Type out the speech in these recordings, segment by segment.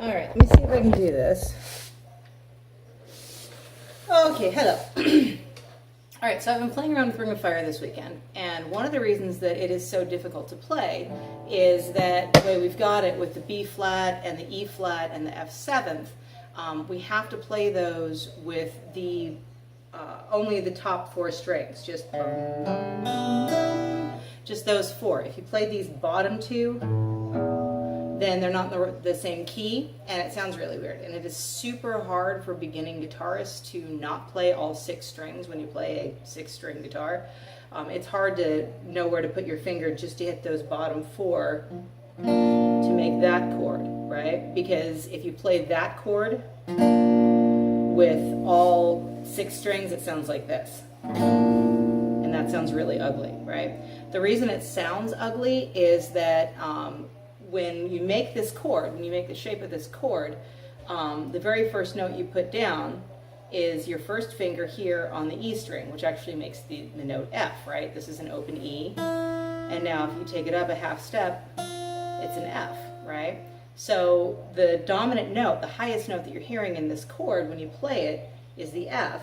All right, let me see if I can do this. Okay, hello. All right, so I've been playing around with Ring of Fire this weekend, and one of the reasons that it is so difficult to play is that the way we've got it with the B flat and the E flat and the F seventh, we have to play those with the only the top four strings, just those four. If you play these bottom two, then they're not the same key, and it sounds really weird. And it is super hard for beginning guitarists to not play all six strings when you play a six-string guitar. It's hard to know where to put your finger just to hit those bottom four to make that chord, right? Because if you play that chord with all six strings, it sounds like this. And that sounds really ugly, right? The reason it sounds ugly is that when you make this chord, when you make the shape of this chord, the very first note you put down is your first finger here on the E string, which actually makes the note F, right? This is an open E. And now if you take it up a half step, it's an F, right? So the dominant note, the highest note that you're hearing in this chord when you play it, is the F.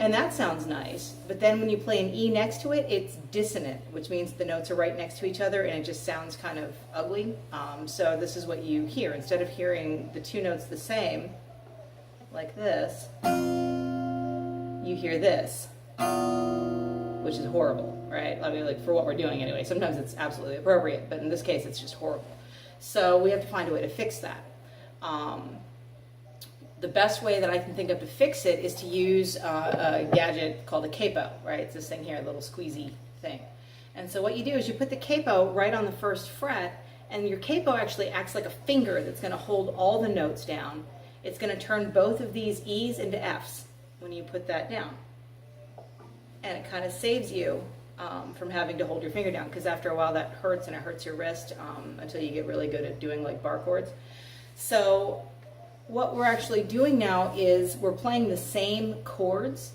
And that sounds nice, but then when you play an E next to it, it's dissonant, which means the notes are right next to each other and it just sounds kind of ugly. So this is what you hear. Instead of hearing the two notes the same, like this, you hear this, which is horrible, right? I mean, like for what we're doing anyway. Sometimes it's absolutely appropriate, but in this case, it's just horrible. So we have to find a way to fix that. The best way that I can think of to fix it is to use a gadget called a capo, right? It's this thing here, a little squeezy thing. And so what you do is you put the capo right on the first fret, and your capo actually acts like a finger that's going to hold all the notes down. It's going to turn both of these E's into F's when you put that down. And it kind of saves you from having to hold your finger down, because after a while that hurts, and it hurts your wrist until you get really good at doing like bar chords. So what we're actually doing now is we're playing the same chords,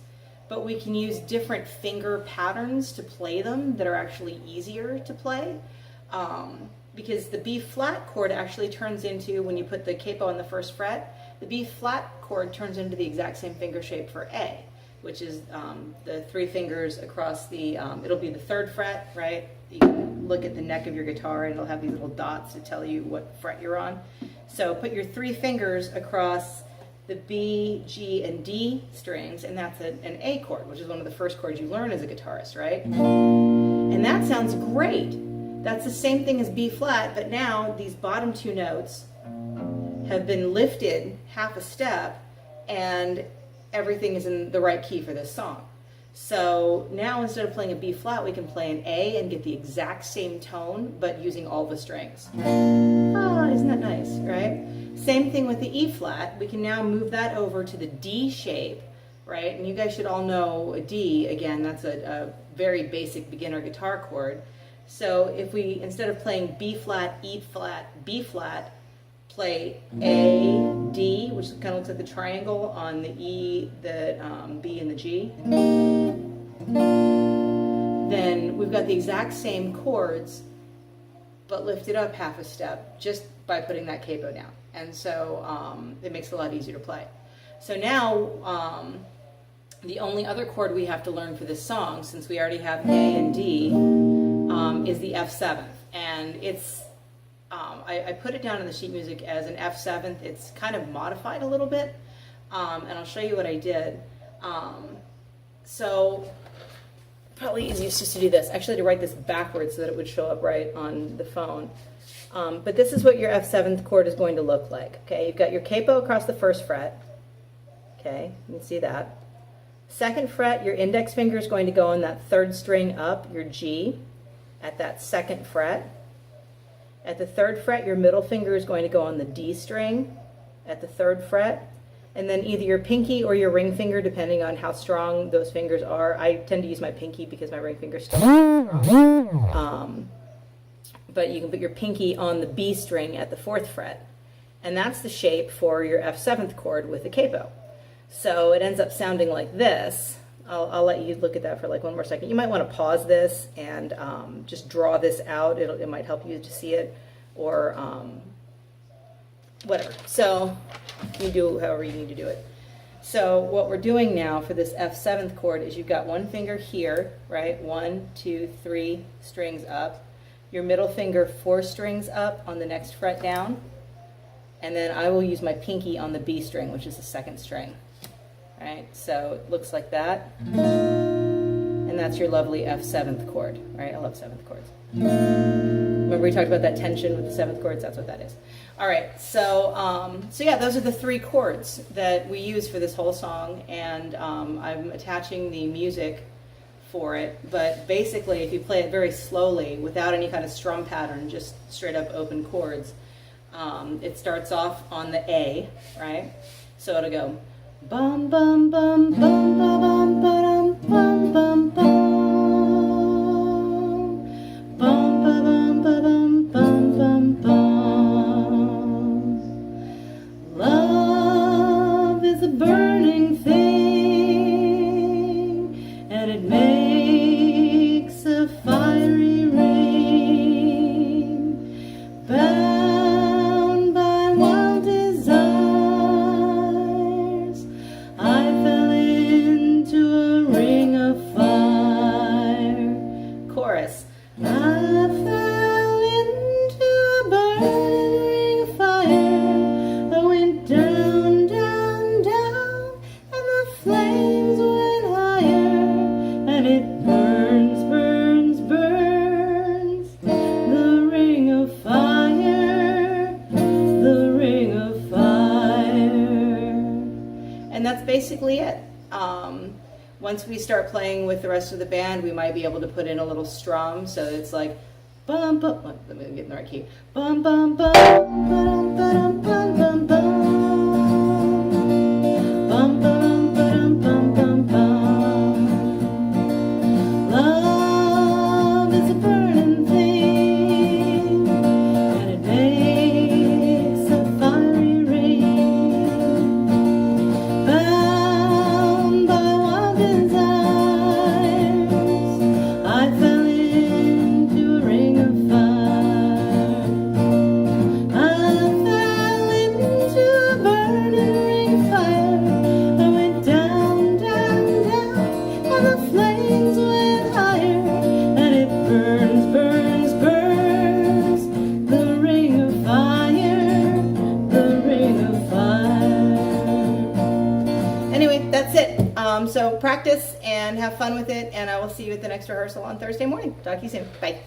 but we can use different finger patterns to play them that are actually easier to play. Because the B flat chord actually turns into, when you put the capo on the first fret, the B flat chord turns into the exact same finger shape for A, which is the three fingers across the, it'll be the third fret, right? You can look at the neck of your guitar and it'll have these little dots to tell you what fret you're on. So put your three fingers across the B, G, and D strings, and that's an A chord, which is one of the first chords you learn as a guitarist, right? And that sounds great. That's the same thing as B flat, but now these bottom two notes have been lifted half a step, and everything is in the right key for this song. So now instead of playing a B flat, we can play an A and get the exact same tone, but using all the strings. Ah, isn't that nice, right? Same thing with the E flat. We can now move that over to the D shape, right? And you guys should all know a D. Again, that's a very basic beginner guitar chord. So if we, instead of playing B flat, E flat, B flat, play A, D, which kind of looks like the triangle on the E, the B, and the G, then we've got the exact same chords, but lifted up half a step just by putting that capo down. And so it makes it a lot easier to play. So now the only other chord we have to learn for this song, since we already have A and D, is the F7th. And it's I put it down in the sheet music as an F7th. It's kind of modified a little bit, and I'll show you what I did. So probably easiest just to do this. Actually, to write this backwards so that it would show up right on the phone. But this is what your F7th chord is going to look like. Okay, you've got your capo across the first fret. Okay, you can see that. Second fret, your index finger is going to go on that third string up, your G, at that second fret. At the third fret, your middle finger is going to go on the D string at the third fret. And then either your pinky or your ring finger, depending on how strong those fingers are. I tend to use my pinky because my ring finger is still strong. But you can put your pinky on the B string at the fourth fret. And that's the shape for your F7th chord with the capo. So it ends up sounding like this. I'll let you look at that for like one more second. You might want to pause this and just draw this out. It might help you to see it. Or whatever. So you do however you need to do it. So what we're doing now for this F7th chord is you've got one finger here, right? 1, 2, 3 strings up. Your middle finger 4 strings up on the next fret down. And then I will use my pinky on the B string, which is the 2nd string. Right? So it looks like that. And that's your lovely F7th chord, right? I love 7th chords. Remember we talked about that tension with the 7th chords? That's what that is. All right, so yeah, those are the 3 chords that we use for this whole song, and I'm attaching the music for it, but basically if you play it very slowly without any kind of strum pattern, just straight up open chords, it starts off on the A, right? So it'll go bum bum bum bum bum bum bum bum bum bum bum bum bum bum bum bum. Love is a burning thing, and it makes a fiery rain. Bound by wild desires, I fell into a ring of fire. Chorus. I fell into a burning ring of fire. I went down, down, down, and the flames went higher, and it burns, burns, burns. The ring of fire, the ring of fire. And that's basically it. Once we start playing with the rest of the band, we might be able to put in a little strum, so it's like bum bum. Let me get in the right key. Bum bum bum bum bum bum bum bum bum bum bum bum bum. Love is a burning thing, and it makes a fiery rain. Bound by wild desires, I fell into a ring of fire. I fell into a burning ring of fire. I went down, down, down, and the flames went higher, and it burns, burns, burns. The ring of fire, the ring of fire. Anyway, that's it. So practice and have fun with it, and I will see you at the next rehearsal on Thursday morning. Talk to you soon. Bye.